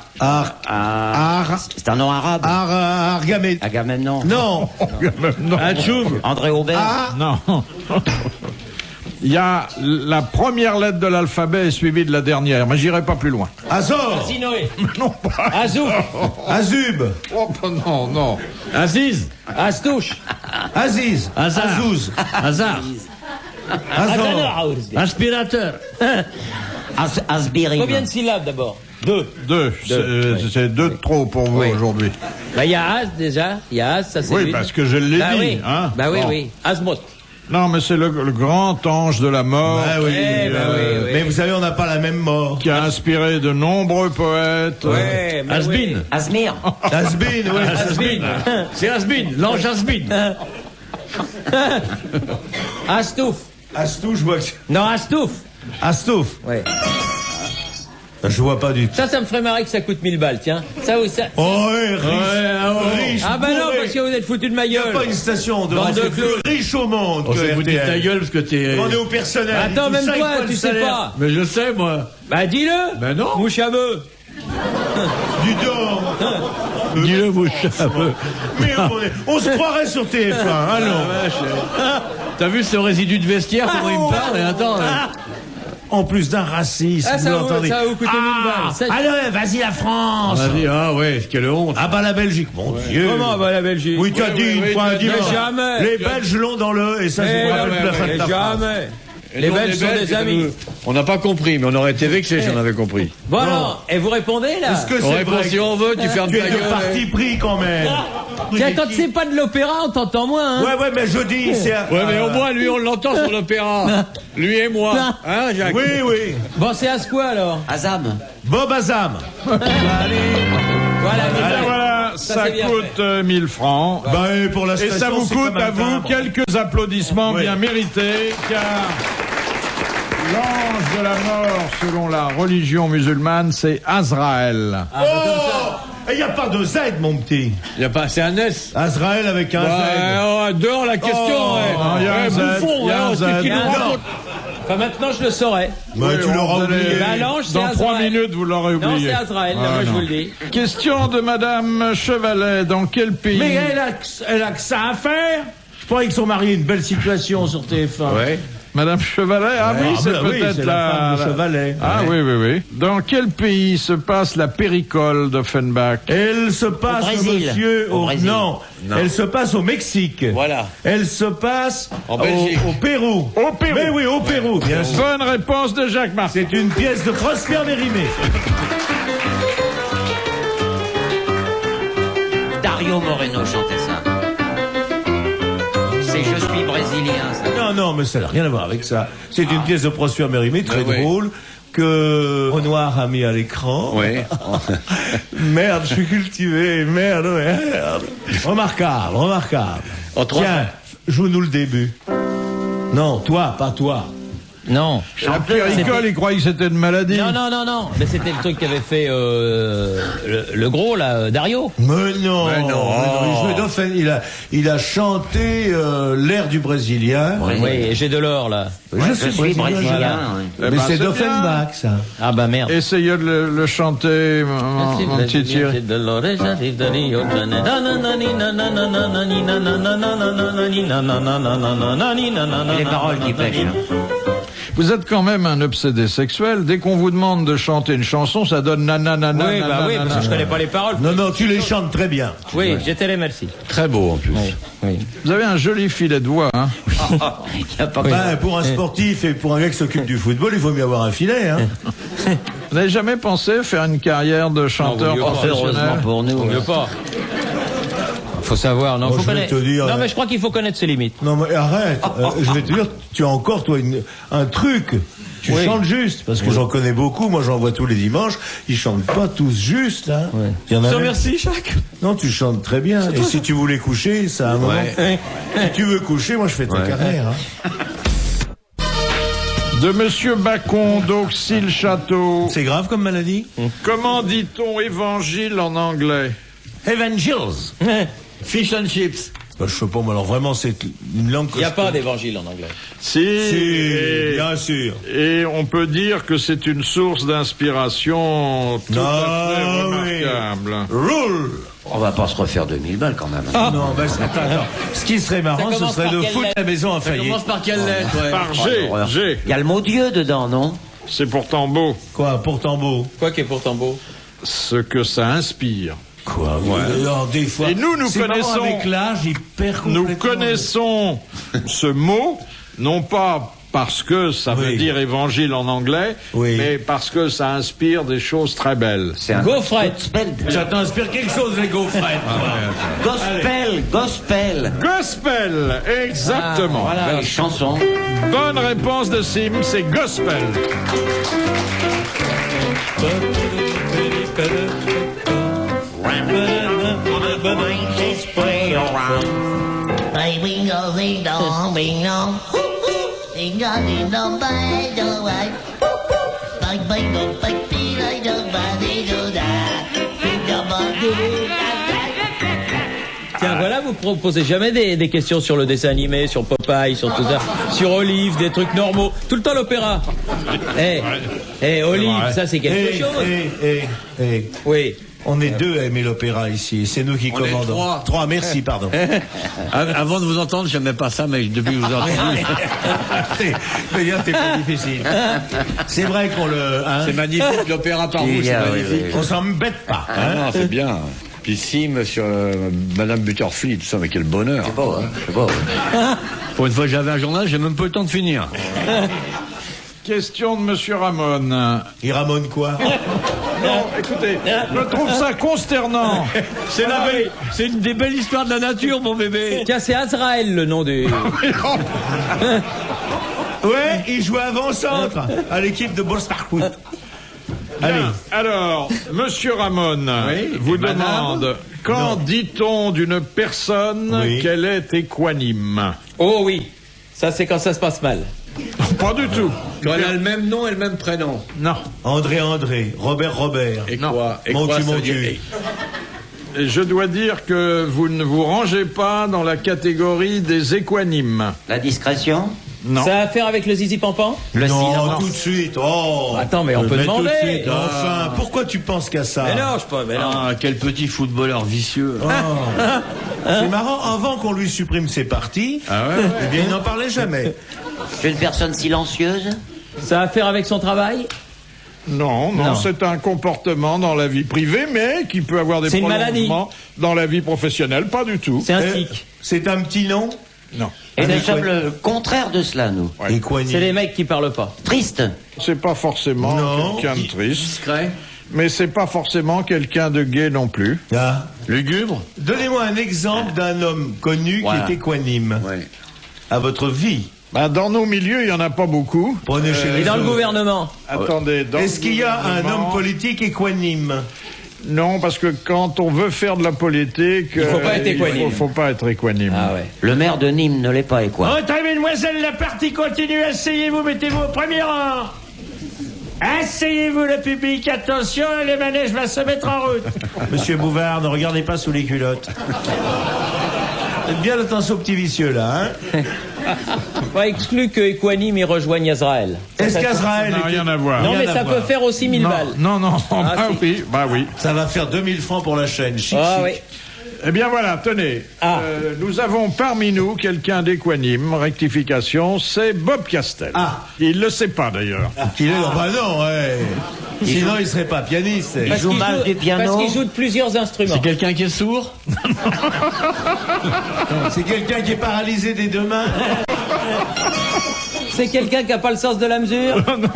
C'est un nom arabe. Argamé. Agamemnon. Non. Non. André Aubert. Non. Il y a la première lettre de l'alphabet est suivie de la dernière, mais j'irai pas plus loin. Azor. Zinoé. Non, pas. Azou. Azub. Oh, non. Aziz. Astouche. Aziz. Azouz. Hazard. Azor. Aspirateur. Asbiri. Combien de syllabes d'abord? Deux. C'est deux de trop pour vous aujourd'hui. Bah il y a Az déjà. Il y a Az, ça c'est Oui, une. parce que je l'ai Bah dit. oui. Hein. Bah oui, Bon. oui. Azmoth. Non, mais c'est le grand ange de la mort Ah oui. Eh ben oui. Mais vous savez, on n'a pas la même mort. qui a inspiré de nombreux poètes. Ouais, mais Asbin. oui. Asmir. Asbin, oui. Asbin. C'est Asbin, l'ange Asbin. Astouf. Astou, je vois que... Non, Astouf. Astouf. Ouais. Je vois pas du tout. Ça me ferait marrer que ça coûte 1000 balles, tiens. Ça ou ça. Oh, ouais, riche. Ah bah non, bourré. parce que vous êtes foutu de ma Il n'y a gueule. pas une station de Bande de radio clous. plus riche au monde On que se fout de ta RTL. gueule parce que t'es... Demandez au personnel. Attends, il même touche toi, 5 fois tu le sais salaire. pas. Mais je sais, moi. Bah dis-le. Ben non. Mouche à bœuf. Du dos. Dis-le, bouche. Mais on se croirait sur TF1. Allons. T'as vu ce résidu de vestiaire, comment il me parle? Et attends, En plus d'un racisme, Ah, vous ça l'entendez. va vous coûter 1000 balles. Ça- Allez, vas-y la on France. a dit, ah ouais, quelle honte. Ah bah la Belgique, mon Dieu. Comment va la Belgique? Oui, tu as dit une fois un Mais dimanche. jamais. Les Belges l'ont dans le, et ça, je me rappelle plus la fin de Mais ta phrase. jamais. Les Belges sont des amis. On n'a pas compris, mais on aurait été vexés si on avait compris. Bon alors, et vous répondez là? Est-ce que On c'est répond vrai si on veut, tu fermes tu ta es de gueule. parti pris quand même. Tiens, quand c'est pas de l'opéra, on t'entend moins, hein? Ouais, mais je dis, c'est... Ouais, mais au moins, lui, on l'entend sur l'opéra. Lui et moi. Hein, Jacques? Oui. Bon, c'est à ce quoi alors? Azam. Bob Azam. Voilà, Voilà, ça c'est bien coûte 1000 francs. Et pour la Et station, ça vous c'est coûte comme un à vous timbre. quelques applaudissements Oui. bien mérités, car l'ange de la mort, selon la religion musulmane, c'est Azraël. Oh, il n'y a pas de Z, mon petit. Y a pas, c'est un S. Azraël avec un Z. Dehors la question, Oh, ouais. il y a un Z, Bouffon, il y a un hein, Z. qu'est-ce qu'il nous Non. raconte? Enfin, maintenant, je le saurais. Bah, tu l'auras vous allez- oublié. Bah, l'ange, c'est Dans 3 Azraël. minutes, vous l'aurez Non, oublié. c'est Azraël, Ah, moi je non. vous le dis. Question de Madame Chevalet. Dans quel pays? Mais elle a que ça à faire. Je croyais que son mari a une belle situation sur TF1. Ouais. Madame Chevalet? Ah oui, c'est peut-être c'est la femme de Chevalet. Ah oui. Dans quel pays se passe la péricole d'Offenbach? Elle se passe, Brésil. monsieur, Au Brésil. Non, elle se passe au Mexique. Voilà. Elle se passe En Belgique. au Pérou. Au Pérou. Mais oui, au Pérou, bien sûr. Bonne réponse de Jacques Martin. C'est une pièce de Prosper Mérimée. Dario Moreno chantait ça. C'est Je suis brésilien, ça. Non, mais ça n'a rien à voir avec ça. C'est une pièce de Prosper Mérimée, très Ouais. drôle, que Renoir a mis à l'écran. Ouais. Merde, je suis cultivé, merde. Remarquable. En 3 Tiens, joue-nous le début. Non, toi, pas toi. Non. La péricole, il croyait que c'était une maladie. Non. Mais c'était le truc qu'avait fait le gros, là, Dario. Mais non, Mais non. il jouait d'Offen- il a chanté l'air du Brésilien. Oui, et j'ai de l'or, là. Je suis brésilien. Eh Mais ben, c'est bien. d'Offenbach, ça. Ah bah merde. Essayez de le chanter, mon petit Thierry. C'est les paroles qui pêchent. hein. Vous êtes quand même un obsédé sexuel. Dès qu'on vous demande de chanter une chanson, ça donne nanana. Oui, bah oui, parce que je connais pas les paroles. Non, tu les chantes très bien. Oui, je te les remercie. Très beau, en plus. Oui. Vous avez un joli filet de voix, hein. Y a pas Pour un sportif et pour un gars qui s'occupe du football, il faut mieux avoir un filet, hein. Vous n'avez jamais pensé faire une carrière de chanteur Non, Heureusement professionnel? pour nous. Mieux pas. Faut savoir, non, Bon, faut je vais connaître. te dire, Non, mais je crois qu'il faut connaître ses limites. Non, mais arrête. Je vais te dire, tu as encore, toi, un truc. Tu Oui. chantes juste, parce que j'en connais beaucoup. Moi, j'en vois tous les dimanches. Ils chantent pas tous juste, hein. Il y en a même- Merci, Jacques. Non, tu chantes très bien. Et si tu voulais coucher, ça a un moment. Si tu veux coucher, moi, je fais ta carrière, hein. De Monsieur Bacon d'Auxil-Château. C'est grave comme maladie? Comment dit-on évangile en anglais? Evangels. Fish and chips. Bah, je sais pas, mais alors vraiment, c'est une langue que Il n'y a je pas connais. d'évangile en anglais. Si, Si, bien sûr. et on peut dire que c'est une source d'inspiration tout à fait remarquable. Rule. On va pas se refaire 2000 balles quand même. Non, bah, attends. Ce qui serait marrant, ce commence serait par de quelle foutre lettre? la maison en Ça faillite. commence par quelle lettre, ouais. Par G. Il y a le mot Dieu dedans, non? C'est pourtant beau Quoi, pourtant beau? Quoi qui est pourtant beau? ce que ça inspire. Quoi? Alors, des fois. Et nous c'est marrant, connaissons- avec l'âge, il perd Nous complètement. connaissons ce mot, non pas parce que ça veut Oui. dire évangile en anglais, Oui. mais parce que ça inspire des choses très belles. C'est un Gaufrette. gospel. Ça t'inspire quelque chose, les gaufrettes. Gospel. Gospel, exactement. Voilà, les chansons. Bonne réponse de Sim, c'est gospel. Hey, we go ding dong, ding dong. Ding dong, bye, do I. Bye, bye, go, bye, dee, I do, bye, dee, do, da. Ding dong, bye, dee, da, da. Tiens, voilà, vous proposez jamais des questions sur le dessin animé, sur Popeye, sur tout ça, sur Olive, des trucs normaux. Tout le temps l'opéra. Olive, ça c'est quelque chose. Oui. On est deux à aimer l'opéra ici. C'est nous qui On est commandons. trois. Merci, pardon. Avant de vous entendre, j'aimais pas ça, mais depuis que je vous ai entendu, T'es pas difficile. C'est vrai qu'on le. Hein, c'est magnifique, l'opéra par vous, Il y c'est a, magnifique. oui. on s'embête pas. Ah Hein. non, c'est bien. Puis si, monsieur, Madame Butterfly, tout ça, mais quel bonheur. C'est beau, hein. C'est beau. Pour une fois que j'avais un journal, j'ai même pas eu le temps de finir. Question de Monsieur Ramon. Il ramone quoi? Non, écoutez, je trouve ça consternant. C'est une des belles histoires de la nature, mon bébé. Tiens, c'est Azraël le nom du... Ouais, il jouait avant-centre à l'équipe de Borstarkout. Allez. Bien. Alors, Monsieur Ramon vous demande quand dit-on d'une personne qu'elle est équanime? Oh oui, ça c'est quand ça se passe mal. Pas du tout. Quand elle a le même nom et le même prénom. Non. André, Robert. Et Non. quoi? Et Mon quoi, cul, ça mon veut dire- cul. Et je dois dire que vous ne vous rangez pas dans la catégorie des équanimes. La discrétion. Non. Ça a à faire avec le zizi pampan? Le Non, silence. tout de suite. Oh. Attends, mais on peut tout de demander. suite. Enfin, pourquoi tu penses qu'à ça? Mais non, je sais pas, mais non. Ah, quel petit footballeur vicieux. Oh. C'est marrant, avant qu'on lui supprime ses parties, eh bien, il n'en parlait jamais. Je suis une personne silencieuse. Ça a à faire avec son travail? Non, c'est un comportement dans la vie privée, mais qui peut avoir des C'est une maladie. prolongements dans la vie professionnelle. Pas du tout. C'est un tic. C'est un petit nom? Non. Et nous sommes le contraire de cela, nous. Ouais. Équanime. C'est les mecs qui parlent pas. Triste. C'est pas forcément Non. quelqu'un de triste, Discret. mais c'est pas forcément quelqu'un de gai non plus. Ah. Lugubre. Donnez-moi un exemple d'un homme connu Voilà. qui est équanime. Ouais. À votre vie. Bah, dans nos milieux, il y en a pas beaucoup. Prenez chez les Et dans le autres. gouvernement? Attendez. Dans Est-ce le qu'il y a un gouvernement- homme politique équanime? Non, parce que quand on veut faire de la politique, Il faut pas être équanime. faut pas être équanime. Ah ouais. Le maire de Nîmes ne l'est pas, et quoi? Entrez, mesdemoiselles, la partie continue. Asseyez-vous, mettez-vous au premier rang. Asseyez-vous, le public. Attention, le manège va se mettre en route. Monsieur Bouvard, ne regardez pas sous les culottes. Faites bien attention aux petits vicieux, là, hein. Pas exclu que Equanime y rejoigne Azraël. Est-ce qu'Azraël Ça n'a rien à voir. Non, mais Rien à ça voir. peut faire aussi 1000 balles. Non, Ah, si. bah oui. Ça va faire 2000 francs pour la chaîne. Chic, Ah chic. oui. Eh bien voilà, tenez. Ah. Nous avons parmi nous quelqu'un d'équanime. Rectification, c'est Bob Castel. Ah. Il le sait pas d'ailleurs. Qu'il est là. Bah non, ouais. Sinon, il serait pas pianiste. Il joue mal du piano. Parce qu'il joue de plusieurs instruments. C'est quelqu'un qui est sourd. C'est quelqu'un qui est paralysé des deux mains. C'est quelqu'un qui a pas le sens de la mesure. Non.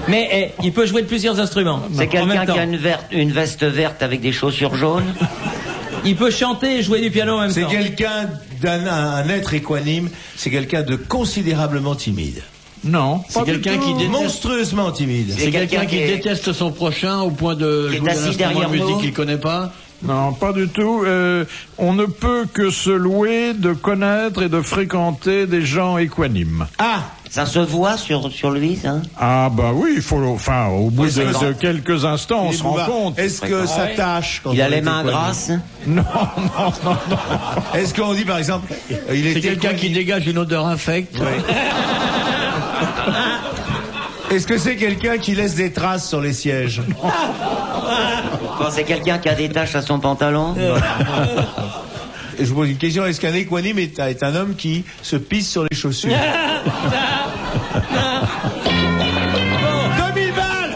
Mais il peut jouer de plusieurs instruments. C'est En quelqu'un même temps. qui a une veste verte avec des chaussures jaunes. Il peut chanter et jouer du piano en même C'est temps. quelqu'un un être équanime. C'est quelqu'un de considérablement timide. Non. C'est quelqu'un qui déteste. Monstrueusement timide. C'est quelqu'un qui est- déteste son prochain au point de qui est jouer assis d'un instrument derrière de musique nous. qu'il connaît pas. Non, pas du tout. On ne peut que se louer de connaître et de fréquenter des gens équanimes. Ah, Ça se voit sur lui, ça? Ah bah oui, il faut. Enfin, au bout c'est de grand. quelques instants, on les se rend Bouvard, compte. Est-ce que ça tâche quand Il a on les est mains équanime? grasses. Non. Est-ce qu'on dit par exemple, il C'est est quelqu'un qui équanime. dégage une odeur infecte. Est-ce que c'est quelqu'un qui laisse des traces sur les sièges? Quand c'est quelqu'un qui a des taches à son pantalon. Et je vous pose une question, est-ce qu'un équanime est un homme qui se pisse sur les chaussures? 2000 balles!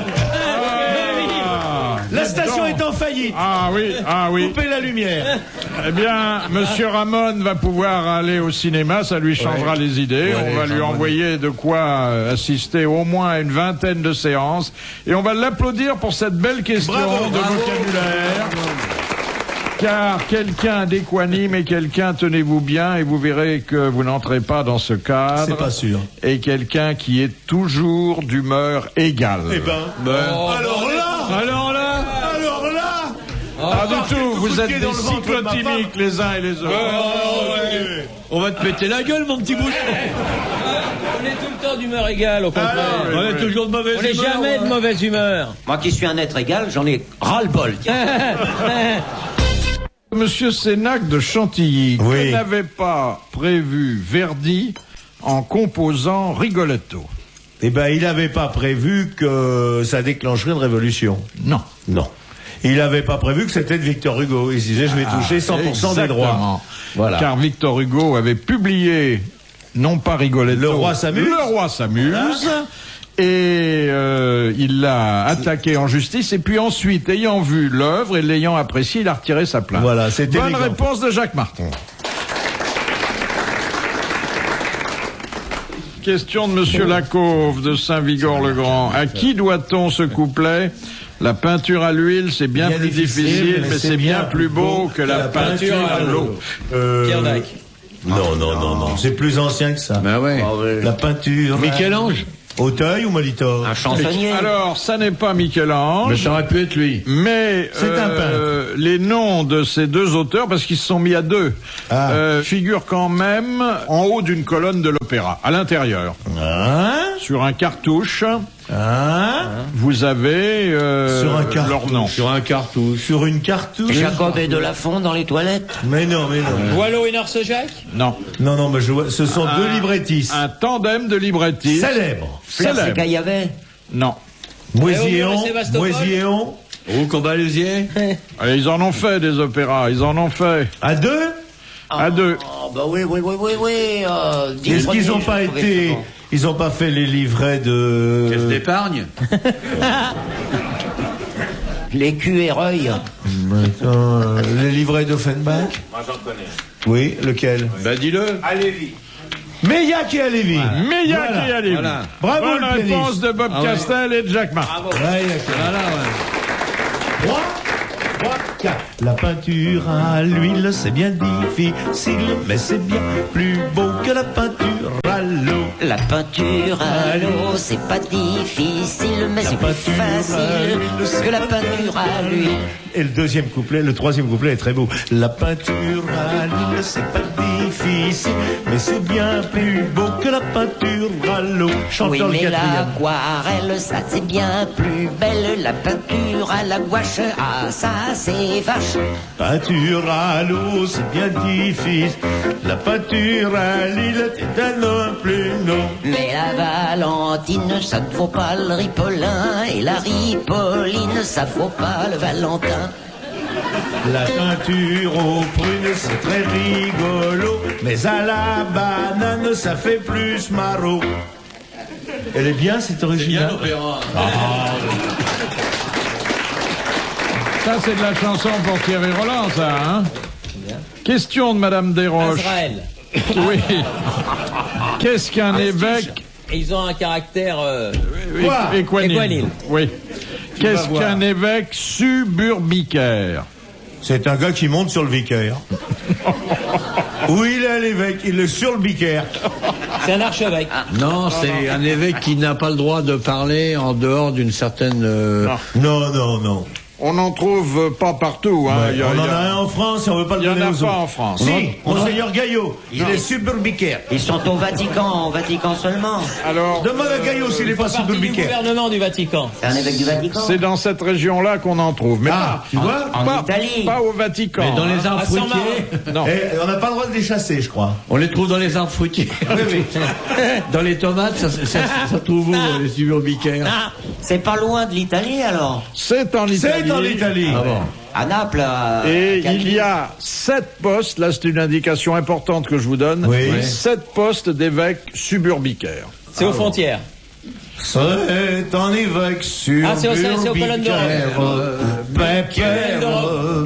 La station est en faillite! Ah oui, ah oui. Coupez la lumière! Eh bien, Monsieur Ramon va pouvoir aller au cinéma, ça lui changera les idées. Ouais, On va lui Jean-René. envoyer de quoi assister au moins à une vingtaine de séances. Et on va l'applaudir pour cette belle question Bravo, de bravo. vocabulaire. Car quelqu'un d'équanime et quelqu'un, tenez-vous bien, et vous verrez que vous n'entrez pas dans ce cadre. C'est pas sûr. Et quelqu'un qui est toujours d'humeur égale. Eh ben, alors là! Pas du tout, vous êtes pied des dans le ventre de ma cyclotimiques les uns et les autres. On va te péter la gueule, mon petit bouchon. On est tout le temps d'humeur égale, au contraire. On est toujours de mauvaise On n'est humeur, jamais de ouais. mauvaise humeur. Moi qui suis un être égal, j'en ai ras-le-bol. Monsieur Sénac de Chantilly, Oui. que n'avait pas prévu Verdi en composant Rigoletto? Eh ben, il n'avait pas prévu que ça déclencherait une révolution. Non. Non. Il n'avait pas prévu que c'était de Victor Hugo. Il se disait, je vais toucher 100% des droits. Exactement. Voilà. Car Victor Hugo avait publié, non pas Rigoletto, Le Roi s'amuse. Le Roi s'amuse. Et il l'a attaqué en justice. Et puis ensuite, ayant vu l'œuvre et l'ayant apprécié, il a retiré sa plainte. Voilà, c'est Bonne élégant. réponse de Jacques Martin. Question de Monsieur Lacauve de Saint-Vigor-le-Grand. À qui doit-on ce couplet? La peinture à l'huile, c'est bien plus difficile, mais c'est bien plus beau que la peinture à l'eau. Pierre Dac. Non. C'est plus ancien que ça. Ben ouais. La peinture. Michel-Ange. Auteuil ou Molitor? Un chansonnier. Alors, ça n'est pas Michel-Ange. Mais ça aurait pu être lui. Mais C'est un peintre. les noms de ces deux auteurs, parce qu'ils se sont mis à deux, figurent quand même en haut d'une colonne de l'opéra, à l'intérieur. Sur un cartouche, vous avez Sur un cartouche. leur nom. Sur un cartouche. Sur une cartouche. Jacob et Delafont dans les toilettes. Mais non. Boileau et Narcejac. Non. Non, mais je vois, ce sont deux librettistes. Un tandem de librettistes. Célèbres. Fleur Célèbre. Sécayavet. Non. Moisillon. et Sébastopol. Moisillon. Ou Combalusier. Allez, ils en ont fait des opéras, ils en ont fait. À deux? À deux. Oh, bah oui. Est-ce qu'ils n'ont pas été. Ils n'ont pas fait les livrets de. Caisse d'épargne. Les culs-éreuils. Les livrets d'Offenbach? Moi, j'en connais. Oui, lequel? Ben dis-le. Allez-y. Meillac et Alévi. Meillac et Alévi. Voilà. Bravo, Bonne le réponse pianiste. de Bob Ah ouais. Castel et de Jacques Martin. Voilà, ouais. 3, 4. La peinture à l'huile, c'est bien difficile, mais c'est bien plus beau que la peinture à l'eau. La peinture à l'eau, c'est pas difficile, mais c'est plus facile que la peinture à l'huile. Et le troisième couplet est très beau. La peinture à l'huile, c'est pas difficile, mais c'est bien plus beau que la peinture à l'eau. Chantons Oui, le mais quatrième. l'aquarelle, ça c'est bien plus belle. La peinture à la gouache, ah ça c'est vache. Peinture à l'eau, c'est bien difficile. La peinture à l'île, c'est un homme plus non. Mais la Valentine, ça ne vaut pas le Ripolin. Et la Ripoline, ça vaut pas le Valentin. La peinture aux prunes, c'est très rigolo, mais à la banane, ça fait plus marot. Elle est bien, cette originale. Ça, c'est de la chanson pour Thierry Roland, ça, hein? Question de Madame Desroches. Azrael. Oui. Qu'est-ce qu'un évêque Et ils ont un caractère. équanime? Oui. Qu'est-ce voir. qu'un évêque suburbicaire? C'est un gars qui monte sur le vicaire. Oui, il est l'évêque, il est sur le vicaire. C'est un archevêque. Non, c'est un évêque qui n'a pas le droit de parler en dehors d'une certaine. Non. On n'en trouve pas partout, hein. Ouais, on en a un en France et on veut pas le Il y en donner a aux pas autres. en France. Si, Monseigneur Gaillot, il est suburbicaire. Ils sont au Vatican seulement. Alors, Demande à Gaillot s'il n'est pas Partie du suburbicaire. gouvernement du Vatican. C'est un évêque du Vatican. c'est dans cette région-là qu'on en trouve. Mais Ah, tu vois En pas, Italie. pas au Vatican. Mais dans les hein. arbres À San fruitiers. Non. Et on n'a pas le droit de les chasser, je crois. On les trouve dans les arbres fruitiers. Dans les tomates, ça trouve où, les suburbicaires? Ah, c'est pas loin de l'Italie alors. C'est en Italie. C'est en Italie. Ah bon. À Naples. Et il y a 7 postes, là c'est une indication importante que je vous donne, Oui. 7 postes d'évêques suburbicaires. C'est aux frontières. C'est un évêque sur Ah, c'est aux colonnes d'Europe.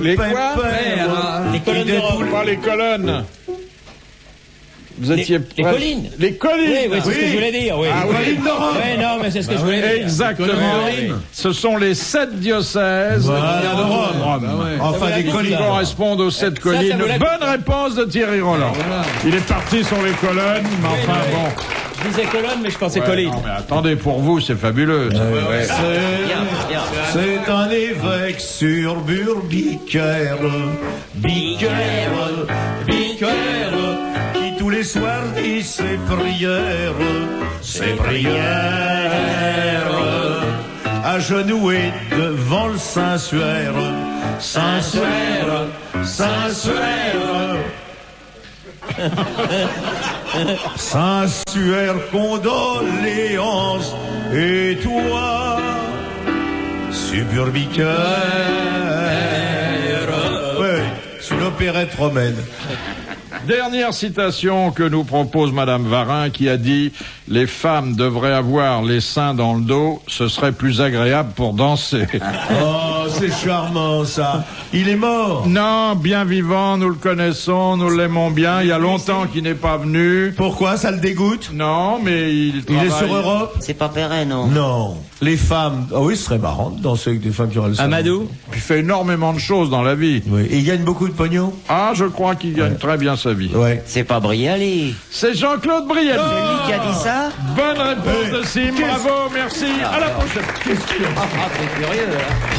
Les quoi? Les colonnes d'Europe. Pas les colonnes. Vous étiez Les prêts. collines. Les collines. Oui, c'est ce que je voulais dire. Oui. Ah oui. Ouais, non, mais c'est ce que je voulais dire. Exactement. Ce sont les 7 diocèses Voilà, qui viennent de de Rome. Rome. Enfin, Ça des vous l'a collines. dit, Qui correspondent aux 7 Ça collines. vous l'a dit. Bonne réponse de Thierry Roland. Il est parti sur les colonnes, mais enfin oui. bon. Je disais colonne, mais je pensais Ouais, colline. non, mais attendez, pour vous, c'est fabuleux. Bien. C'est un évêque sur Burbicaire, Bicaire, qui tous les soirs dit ses prières, agenoué devant le Saint-Suaire, Saint-Suaire, Saint-Suaire, condoléances, et toi, suburbicaire. Ouais, c'est une opérette romaine. Dernière citation que nous propose Madame Varin, qui a dit « Les femmes devraient avoir les seins dans le dos, ce serait plus agréable pour danser. » Oh, c'est charmant, ça. Il est mort. Non, bien vivant, nous le connaissons, nous l'aimons bien. Il y a longtemps qu'il n'est pas venu. Pourquoi? Ça le dégoûte? Non, mais il Il est sur Europe? C'est pas Perret, non? Non. Les femmes... Ah oui, ce serait marrant de danser avec des femmes qui auraient le sein. Amadou? Il fait énormément de choses dans la vie. Oui. Et il gagne beaucoup de pognon? Ah, je crois qu'il gagne très bien sa vie. Ouais. C'est pas Brialy. C'est Jean-Claude Brialy. C'est lui qui a dit ça? Bonne réponse de Sim, bravo, merci. À la prochaine. Ah, c'est curieux, hein.